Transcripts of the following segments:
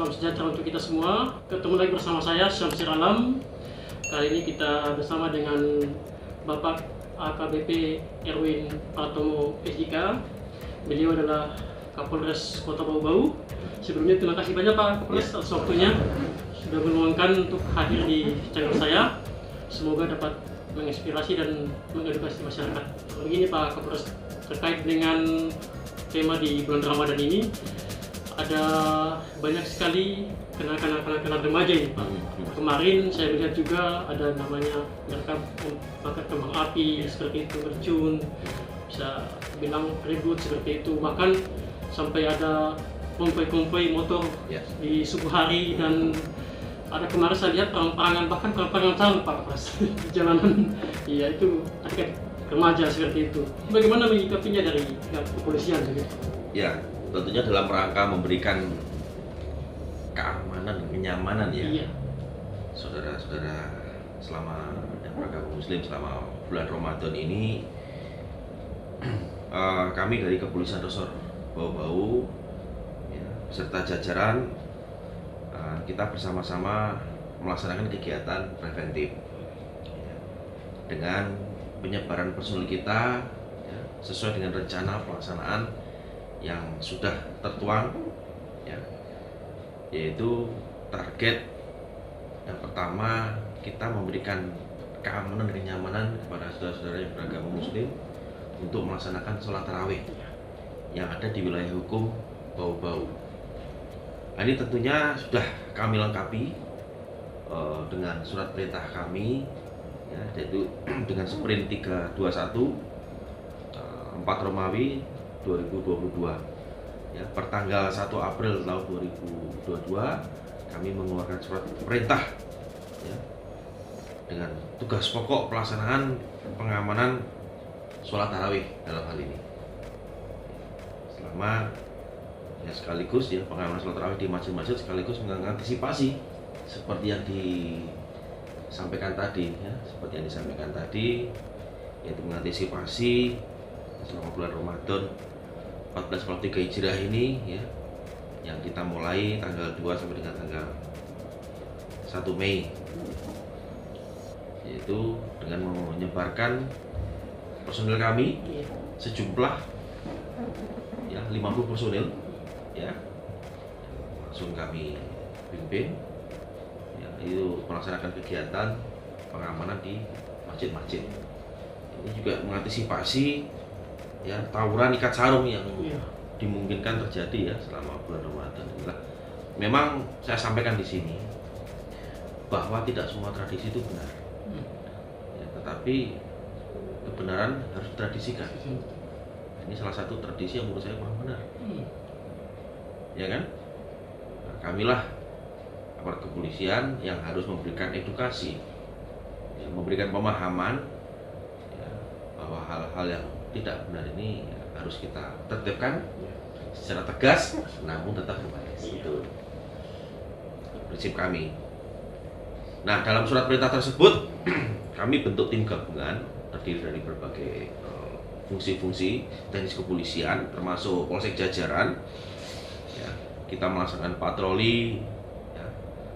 salam sejahtera untuk kita semua. Ketemu lagi bersama saya Syamsir Alam. Kali ini kita bersama dengan Bapak AKBP Erwin Pratomo SIK. Beliau adalah Kapolres Kota Bau-Bau. Sebelumnya terima kasih banyak Pak Kapolres atas waktunya sudah meluangkan untuk hadir di channel saya. Semoga dapat menginspirasi dan mengedukasi masyarakat. Begini Pak Kapolres, terkait dengan tema di bulan Ramadan ini, ada banyak sekali kenakalan remaja ini Pak. Kemarin saya melihat juga ada namanya mereka membakar kembang api seperti itu, bercun, bisa bilang ribut seperti itu, bahkan sampai ada konvoi motor di subuh hari, dan ada kemarin saya lihat perang-perangan, bahkan perang-perangan sarung Pak Kapolres di jalanan. Iya, itu terkait remaja seperti itu. Bagaimana menyikapinya dari pihak kepolisian begitu? Ya, tentunya dalam rangka memberikan keamanan dan kenyamanan ya. Iya. Saudara-saudara selama yang beragama Muslim selama bulan Ramadan ini, kami dari Kepolisian Resor Bau-Bau ya, beserta jajaran kita bersama-sama melaksanakan kegiatan preventif ya, dengan penyebaran personil kita ya, sesuai dengan rencana pelaksanaan yang sudah tertuang ya, yaitu target yang pertama, kita memberikan keamanan dan kenyamanan kepada saudara-saudara yang beragama Muslim untuk melaksanakan sholat tarawih yang ada di wilayah hukum Bau-Bau. Nah, ini tentunya sudah kami lengkapi dengan surat perintah kami ya, yaitu dengan Sprint 321 4 Romawi 2022 ya, pertanggal 1 April tahun 2022 kami mengeluarkan surat perintah ya, dengan tugas pokok pelaksanaan pengamanan sholat tarawih dalam hal ini selama ya, sekaligus ya pengamanan sholat tarawih di masjid-masjid sekaligus mengantisipasi seperti yang disampaikan tadi ya, yaitu mengantisipasi selama bulan Ramadan 1443 Hijriah ini ya, yang kita mulai tanggal 2 sampai dengan tanggal 1 Mei, yaitu dengan menyebarkan personil kami sejumlah ya 50 personil ya, langsung kami pimpin ya, itu melaksanakan kegiatan pengamanan di masjid-masjid. Ini juga mengantisipasi ya tawuran ikat sarung yang dimungkinkan terjadi ya selama bulan Ramadan. Memang saya sampaikan di sini bahwa tidak semua tradisi itu benar, ya, tetapi kebenaran harus ditradisikan. Ini salah satu tradisi yang menurut saya kurang benar, ya kan? Nah, kamilah aparat kepolisian yang harus memberikan edukasi, ya, memberikan pemahaman ya, bahwa hal-hal yang tidak benar ini ya, harus kita tertibkan secara tegas, namun tetap berbaris. Itu prinsip kami. Nah, dalam surat perintah tersebut kami bentuk tim gabungan terdiri dari berbagai fungsi-fungsi teknis kepolisian, termasuk polsek jajaran. Ya, kita melaksanakan patroli. Ya,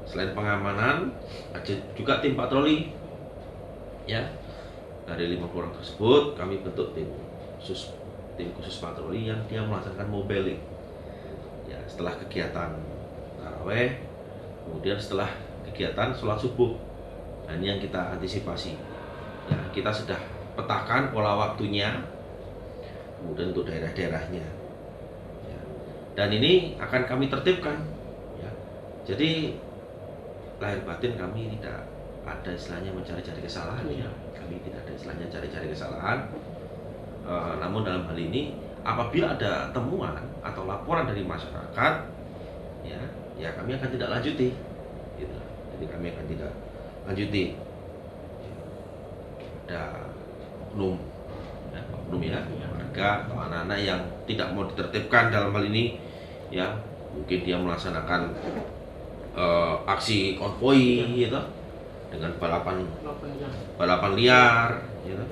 selain pengamanan, ada juga tim patroli. Ya, dari 50 orang tersebut kami bentuk tim khusus patroli yang dia melaksanakan mobiling ya, setelah kegiatan taraweh, kemudian setelah kegiatan sholat subuh. Nah, ini yang kita antisipasi ya, kita sudah petakan pola waktunya, kemudian untuk daerah-daerahnya ya. Dan ini akan kami tertibkan ya. Jadi lahir batin kami tidak ada istilahnya mencari-cari kesalahan ya. Kami tidak ada istilahnya cari-cari kesalahan. Namun dalam hal ini apabila ada temuan atau laporan dari masyarakat ya kami akan tidak lanjuti gitu. Jadi kami akan tidak lanjuti. Ada oknum ya, warga atau anak-anak yang tidak mau ditertibkan dalam hal ini ya, mungkin dia melaksanakan aksi konvoi gitu dengan balapan liar gitu.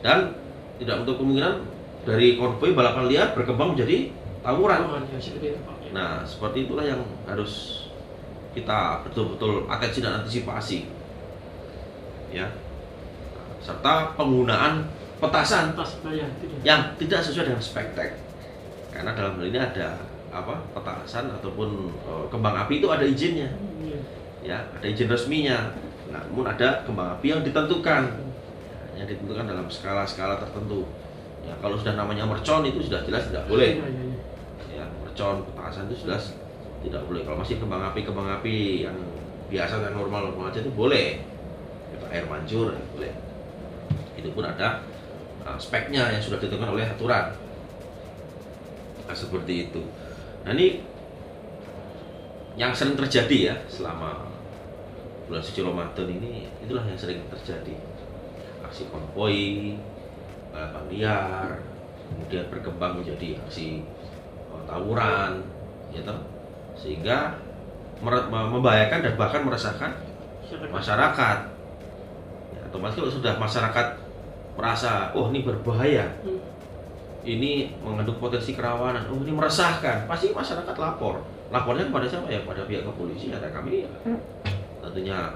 Dan tidak untuk kemungkinan dari konvoi balapan liar berkembang menjadi tawuran. Nah, seperti itulah yang harus kita betul-betul atensi dan antisipasi, ya, serta penggunaan petasan yang tidak sesuai dengan spektek, karena dalam hal ini ada petasan ataupun kembang api itu ada izinnya, ya, ada izin resminya. Namun ada kembang api yang ditentukan, yang ditentukan dalam skala-skala tertentu. Ya, kalau sudah namanya mercon itu sudah jelas tidak boleh. Ya, mercon, petasan itu jelas tidak boleh. Kalau masih kembang api yang biasa dan normal aja itu boleh. Itu air mancur boleh. Itu pun ada speknya yang sudah ditentukan oleh aturan. Nah, seperti itu. Nah, ini yang sering terjadi ya selama bulan suci Ramadan ini, itulah yang sering terjadi. Aksi konvoi, balapan liar, kemudian berkembang menjadi aksi tawuran, gitu, sehingga membahayakan dan bahkan meresahkan masyarakat. Ya, otomatis kalau sudah masyarakat merasa, oh ini berbahaya, ini mengandung potensi kerawanan, oh ini meresahkan, pasti masyarakat lapor. Lapornya kepada siapa ya? Pada pihak kepolisian. Ada kami ya. Tentunya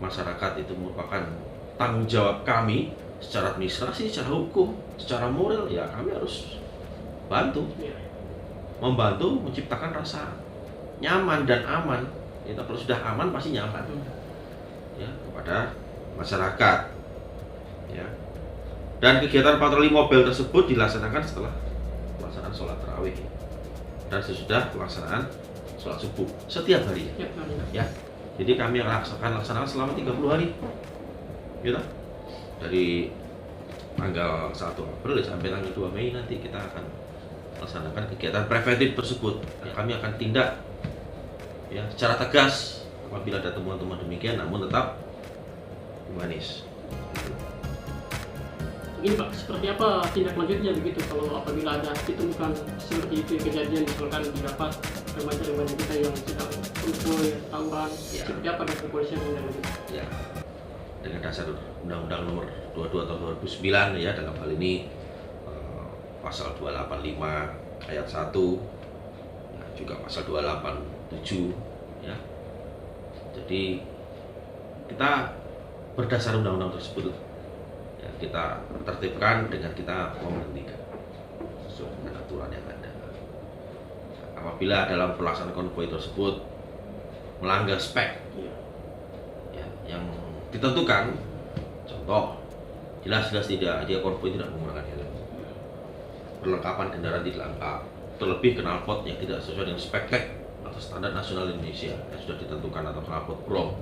masyarakat itu merupakan tanggung jawab kami secara administrasi, secara hukum, secara moral, ya kami harus bantu, membantu menciptakan rasa nyaman dan aman. Kita kalau sudah aman pasti nyaman, ya, kepada masyarakat, ya. Dan kegiatan patroli mobil tersebut dilaksanakan setelah pelaksanaan sholat tarawih dan sesudah pelaksanaan sholat subuh setiap hari, ya. Jadi kami akan laksanakan selama 30 hari, gitu. Dari tanggal 1 April sampai tanggal 2 Mei nanti kita akan melaksanakan kegiatan preventif tersebut. Kami akan tindak, ya, secara tegas apabila ada temuan-temuan demikian, namun tetap humanis. Ini Pak, seperti apa tindak lanjutnya begitu kalau apabila ada ditemukan seperti itu kejadian, misalkan didapat remaja-remaja kita yang sedang konvoi tawuran, ya. Seperti apa dari kepolisian yang lanjut? Ya, dengan dasar Undang-Undang Nomor 22 Tahun 2009, ya, dalam hal ini pasal 285 ayat 1, ya, juga pasal 287, ya. Jadi kita berdasar undang-undang tersebut, ya, kita tertibkan dengan kita memberhentikan sesuai dengan aturan yang ada. Apabila dalam pelaksanaan konvoi tersebut melanggar spek, ya, yang ditentukan, contoh jelas-jelas tidak, dia konvoi tidak menggunakan helm, perlengkapan kendaraan tidak lengkap, terlebih knalpot yang tidak sesuai dengan spek atau standar nasional Indonesia yang sudah ditentukan, atau knalpot brom.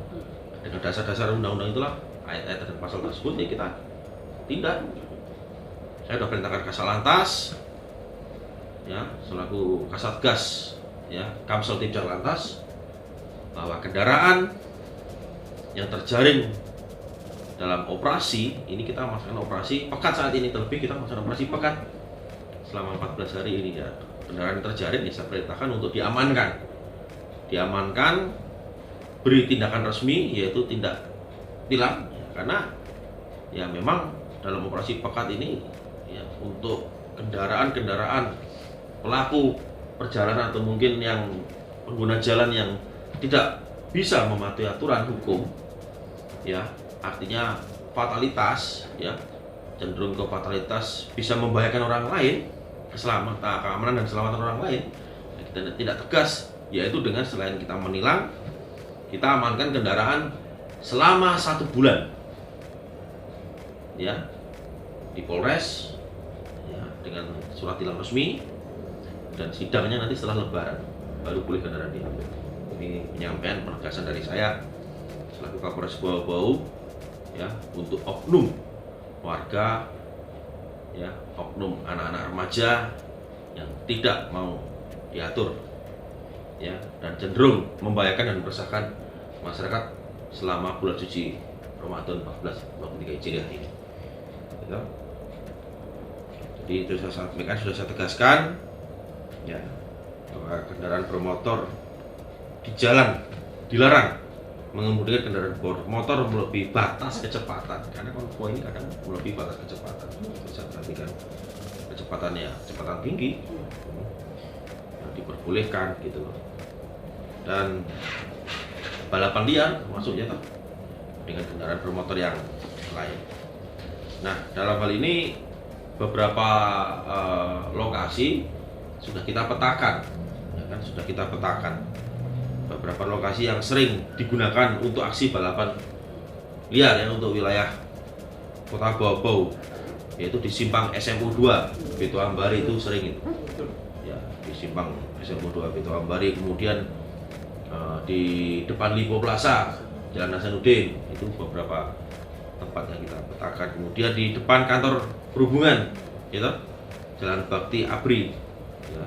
Dengan dasar-dasar undang-undang itulah, ayat-ayat dan pasal tersebut, ya kita tindak. Saya sudah perintahkan Kasalantas, ya, selaku Kasatgas, ya, Kamsel Tim Lantas, bahwa kendaraan yang terjaring dalam operasi ini, kita melaksanakan operasi pekat saat ini, terlebih kita melaksanakan operasi pekat selama 14 hari ini, ya. Kendaraan yang terjaring, ya, saya perintahkan untuk diamankan, beri tindakan resmi, yaitu tindak tilang, ya, karena ya memang dalam operasi pekat ini, ya, untuk kendaraan-kendaraan pelaku perjalanan atau mungkin yang pengguna jalan yang tidak bisa mematuhi aturan hukum, ya, artinya fatalitas, ya, cenderung ke fatalitas, bisa membahayakan orang lain, keamanan dan keselamatan orang lain, ya, kita tidak tegas, yaitu dengan selain kita menilang, kita amankan kendaraan selama 1 bulan, ya, di Polres, ya, dengan surat tilang resmi, dan sidangnya nanti setelah Lebaran baru boleh kendaraan diambil. Ini penyampaian penegasan dari saya selaku Kapolres Bau-Bau, ya, untuk oknum warga, ya, oknum anak-anak remaja yang tidak mau diatur, ya, dan cenderung membahayakan dan meresahkan masyarakat selama bulan suci Ramadan 1443 Hijriah ini, gitu. Jadi itu saya sampaikan, sudah saya tegaskan, ya, bahwa kendaraan bermotor di jalan dilarang mengemudikan kendaraan bermotor melebihi batas kecepatan, karena konvoi ini kadang melebihi batas kecepatan. Bisa perhatikan kecepatannya, kecepatan tinggi, diperbolehkan gitu loh. Dan balapan liar maksudnya toh, dengan kendaraan bermotor yang lain. Nah, dalam hal ini beberapa lokasi sudah kita petakan, ya kan, sudah kita petakan beberapa lokasi yang sering digunakan untuk aksi balapan liar ya, untuk wilayah Kota Bau-Bau, yaitu di simpang SMU 2 Beto Ambari itu sering itu ya, di simpang SMU 2 Beto Ambari, kemudian di depan Lipo Plaza Jalan Hasanuddin itu beberapa tempat yang kita petakan, kemudian di depan kantor perhubungan gitu, Jalan Bakti Abri ya.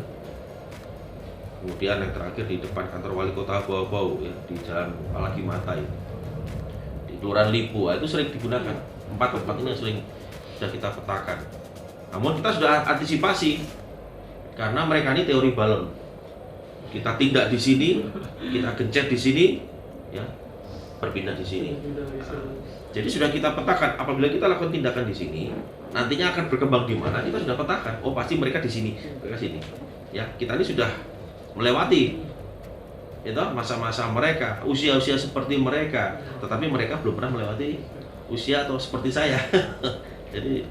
Kemudian yang terakhir di depan kantor wali kota Bau-Bau ya, di Jalan Palagi Mata itu, di Kelurahan Lipo itu sering digunakan. 4 tempat ini sering sudah kita petakan. Namun kita sudah antisipasi karena mereka ini teori balon. Kita tindak di sini, kita gencet di sini, ya, berpindah di sini. Jadi sudah kita petakan. Apabila kita lakukan tindakan di sini, nantinya akan berkembang di mana? Kita sudah petakan. Oh, pasti mereka di sini, mereka sini. Ya, kita ini sudah melewati itu masa-masa mereka, usia-usia seperti mereka, tetapi mereka belum pernah melewati usia atau seperti saya. Jadi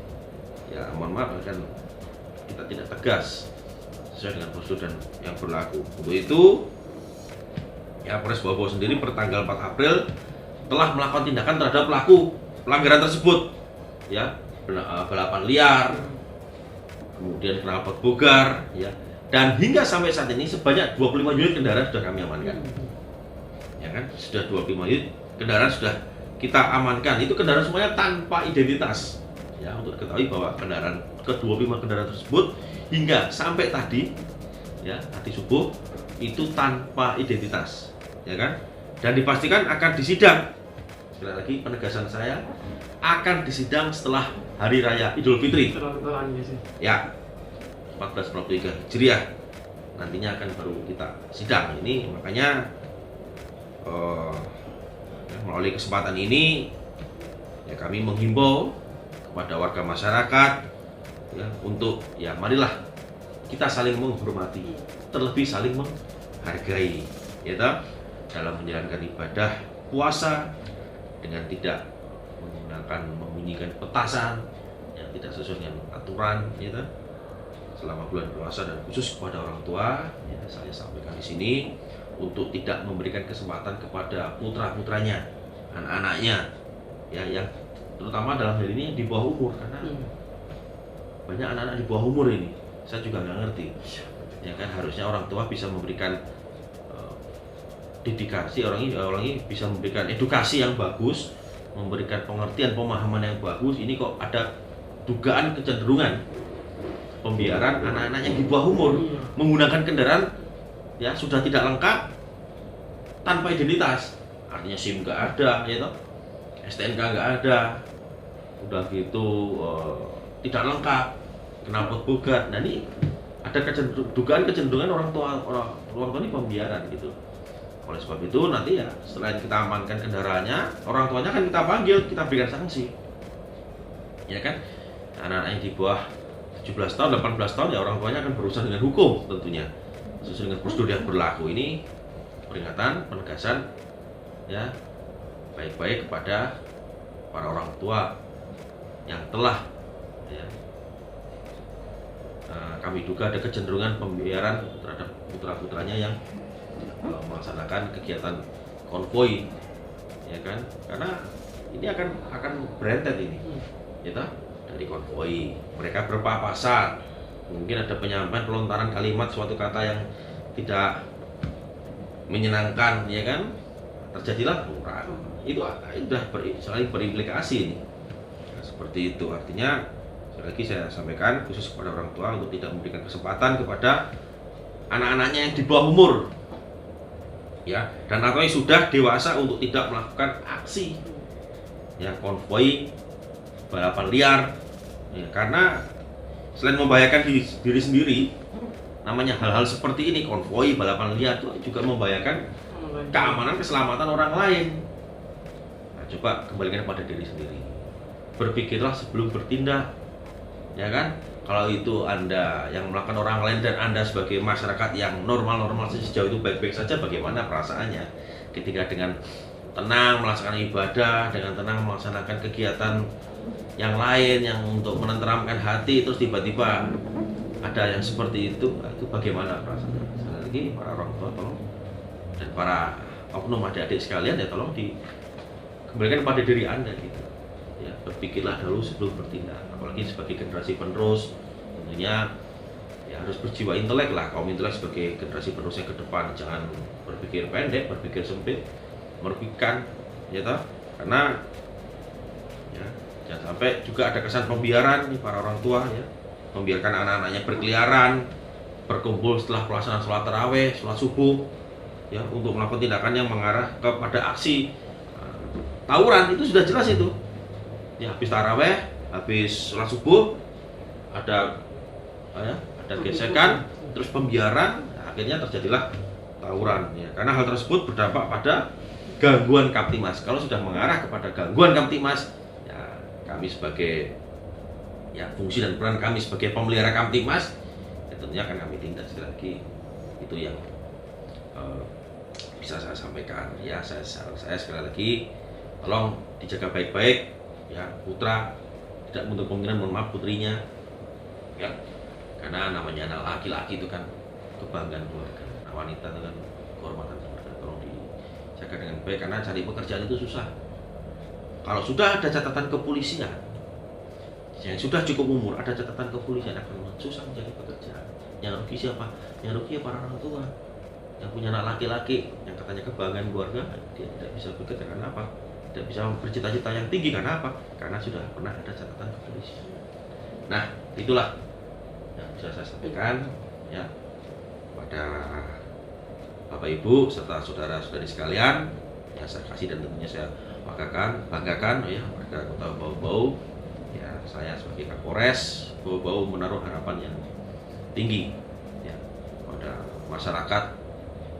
ya mohon maaf kan kita tidak tegas sesuai dengan prosedur dan yang berlaku. Untuk itu ya, Polres Bau-Bau sendiri per tanggal 4 April telah melakukan tindakan terhadap pelaku pelanggaran tersebut ya, balapan liar, kemudian knalpot bogar ya, dan hingga sampai saat ini sebanyak 25 unit kendaraan sudah kami amankan ya kan, sudah 25 unit kendaraan sudah kita amankan. Itu kendaraan semuanya tanpa identitas ya, untuk diketahui bahwa ke-25 kendaraan tersebut hingga sampai tadi ya, tadi subuh itu tanpa identitas ya kan, dan dipastikan akan disidang. Sekali lagi penegasan saya, akan disidang setelah Hari Raya Idul Fitri ya, 1443 Hijriah nantinya akan baru kita sidang. Ini makanya melalui kesempatan ini ya, kami menghimbau kepada warga masyarakat ya, untuk ya marilah kita saling menghormati, terlebih saling menghargai ya toh, dalam menjalankan ibadah puasa dengan tidak menggunakan membunyikan petasan yang tidak sesuai dengan aturan ya toh, selama bulan puasa, dan khusus kepada orang tua ya, saya sampaikan di sini untuk tidak memberikan kesempatan kepada putra-putranya, anak-anaknya ya, yang terutama dalam hal ini di bawah umur, karena banyak anak-anak di bawah umur ini saya juga nggak ngerti ya kan, harusnya orang tua bisa memberikan dedikasi, orang ini bisa memberikan edukasi yang bagus, memberikan pengertian, pemahaman yang bagus. Ini kok ada dugaan kecenderungan pembiaran anak-anak yang di bawah umur menggunakan kendaraan ya sudah tidak lengkap, tanpa identitas, artinya SIM nggak ada ya toh, STNK nggak ada, udah gitu tidak lengkap, knalpot bogar. Nah, ini ada dugaan kecenderungan orang tua ini pembiaran gitu. Oleh sebab itu nanti ya, selain kita amankan kendaraannya, orang tuanya kan kita panggil, kita berikan sanksi ya kan. Anak-anak yang di bawah 17 tahun, 18 tahun ya, orang tuanya akan berurusan dengan hukum tentunya sesuai dengan prosedur yang berlaku. Ini peringatan, penegasan ya, baik-baik kepada para orang tua yang telah ya, kami duga ada kecenderungan pembiaran terhadap putra-putranya yang melaksanakan kegiatan konvoi ya kan, karena ini akan berentet ini ya toh, dari konvoi mereka berpapasan, mungkin ada penyampaian pelontaran kalimat suatu kata yang tidak menyenangkan ya kan, terjadilah benturan. Itu sudah saling berimplikasi ini nah, seperti itu. Artinya sekali lagi saya sampaikan khusus kepada orang tua untuk tidak memberikan kesempatan kepada anak-anaknya yang di bawah umur ya, dan atau yang sudah dewasa untuk tidak melakukan aksi ya konvoi balapan liar ya, karena selain membahayakan diri sendiri, namanya hal-hal seperti ini, konvoi balapan liar itu juga membahayakan keamanan keselamatan orang lain. Nah, coba kembalikan pada diri sendiri, berpikirlah sebelum bertindak ya kan. Kalau itu Anda yang melakukan orang lain dan Anda sebagai masyarakat yang normal-normal sejauh itu baik-baik saja, bagaimana perasaannya ketika dengan tenang melaksanakan ibadah, dengan tenang melaksanakan kegiatan yang lain yang untuk menenteramkan hati, terus tiba-tiba ada yang seperti itu bagaimana perasaannya? Sekali lagi para orang tua tolong, dan para oknum adik-adik sekalian ya tolong dikembalikan pada diri Anda gitu. Ya, berpikirlah dulu sebelum bertindak, apalagi sebagai generasi penerus tentunya ya harus berjiwa intelek lah, kaum intelek sebagai generasi penerus yang ke depan, jangan berpikir pendek, berpikir sempit, merugikan ya toh, karena ya jangan sampai juga ada kesan pembiaran nih para orang tua ya, membiarkan anak-anaknya berkeliaran, berkumpul setelah pelaksanaan sholat tarawih, sholat subuh ya, untuk melakukan tindakan yang mengarah kepada aksi tawuran. Itu sudah jelas itu ya, habis taraweh, habis sholat subuh ada gesekan, terus pembiaran, akhirnya terjadilah tawuran ya, karena hal tersebut berdampak pada gangguan Kamtibmas. Kalau sudah mengarah kepada gangguan Kamtibmas ya, kami sebagai ya fungsi dan peran kami sebagai pemelihara Kamtibmas ya, tentunya akan kami tindak. Sekali lagi itu yang bisa saya sampaikan ya. Saya sekali lagi tolong dijaga baik-baik ya, putra tidak menutup kemungkinan, mohon maaf putrinya ya, karena namanya anak laki-laki itu kan kebanggaan keluarga, nah, wanita itu kan kehormatan keluarga. Tolong dijaga dengan baik, karena cari pekerjaan itu susah. Kalau sudah ada catatan kepolisian yang sudah cukup umur, ada catatan kepolisian, akan susah mencari pekerjaan. Yang rugi siapa? Yang rugi ya para orang tua yang punya anak laki-laki yang katanya kebanggaan keluarga, dia tidak bisa bekerja karena apa? Tidak bisa bercita-cita yang tinggi karena apa? Karena sudah pernah ada catatan kepolisian. Nah, itulah yang bisa saya sampaikan ya pada Bapak Ibu serta saudara-saudari sekalian yang saya kasih dan tentunya saya banggakan ya, warga Kota Bau-Bau ya. Saya sebagai Kapolres Bau-Bau menaruh harapan yang tinggi ya pada masyarakat,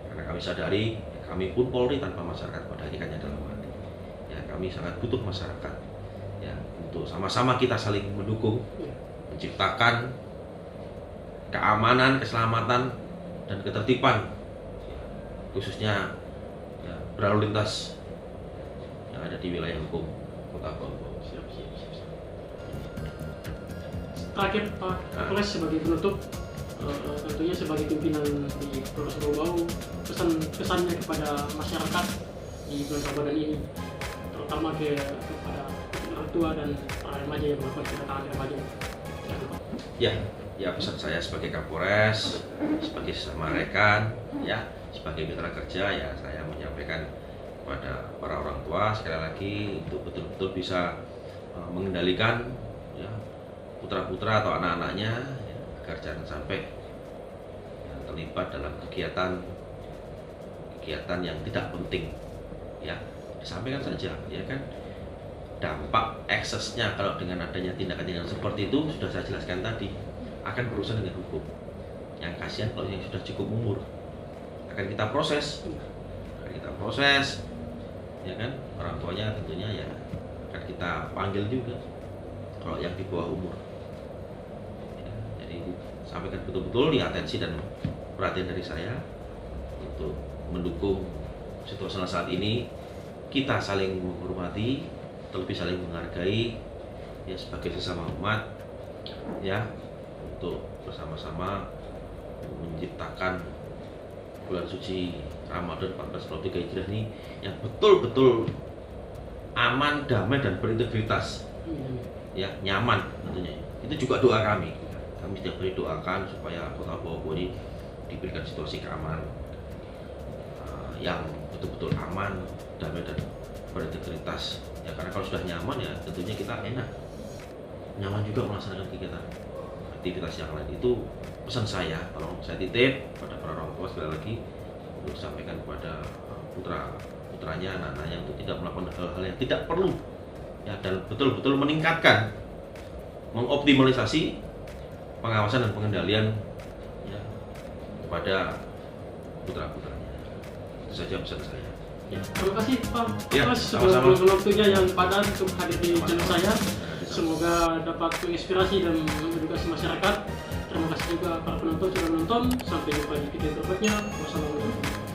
karena kami sadari kami pun Polri tanpa masyarakat pada hakikatnya dalam arti ya, kami sangat butuh masyarakat ya, untuk sama-sama kita saling mendukung, menciptakan keamanan, keselamatan dan ketertiban ya, khususnya ya, berlalu lintas yang ada di wilayah hukum Kota Bau-Bau. Terakhir Pak Kapolres sebagai penutup, tentunya sebagai pimpinan di Polres Bau-Bau, kesannya kepada masyarakat di bulan Ramadan ini, terutama kepada orang tua dan para remaja yang melakukan kedatangan remaja. Ya pesan saya sebagai Kapolres, sebagai sesama rekan, ya sebagai mitra kerja ya, saya menyampaikan kepada para orang tua sekali lagi untuk betul-betul bisa mengendalikan ya putra-putra atau anak-anaknya ya, agar jangan sampai ya, terlibat dalam kegiatan yang tidak penting ya. Disampaikan saja ya kan, dampak eksesnya kalau dengan adanya tindakan seperti itu sudah saya jelaskan tadi, akan berurusan dengan hukum. Yang kasihan kalau yang sudah cukup umur, akan kita proses ya kan, orang tuanya tentunya ya akan kita panggil juga kalau yang di bawah umur ya. Jadi sampaikan betul-betul di atensi dan perhatian dari saya untuk mendukung situasional saat ini. Kita saling menghormati, terlebih saling menghargai ya sebagai sesama umat ya, untuk bersama-sama menciptakan bulan suci Ramadan 1443 Hijriah ini yang betul-betul aman, damai dan berintegritas ya, nyaman tentunya. Itu juga doa kami. Kami setiap hari doakan supaya Kota Bau-Bau ini diberikan situasi keamanan yang betul-betul aman, damai dan berintegritas ya, karena kalau sudah nyaman ya tentunya kita enak, nyaman juga melaksanakan kegiatan aktivitas yang lain. Itu pesan saya, tolong saya titip pada para orang tua sekali lagi untuk sampaikan kepada putranya, anak-anaknya untuk tidak melakukan hal-hal yang tidak perlu ya, dan betul-betul meningkatkan, mengoptimalisasi pengawasan dan pengendalian ya kepada putra-putranya. Itu saja pesan saya. Ya, terima kasih Pak Ya, Kapolres sudah waktunya yang padat untuk hadir di channel saya. Semoga dapat menginspirasi dan mengedukasi masyarakat. Terima kasih juga para penonton sudah menonton. Sampai jumpa di video berikutnya. Wassalamualaikum.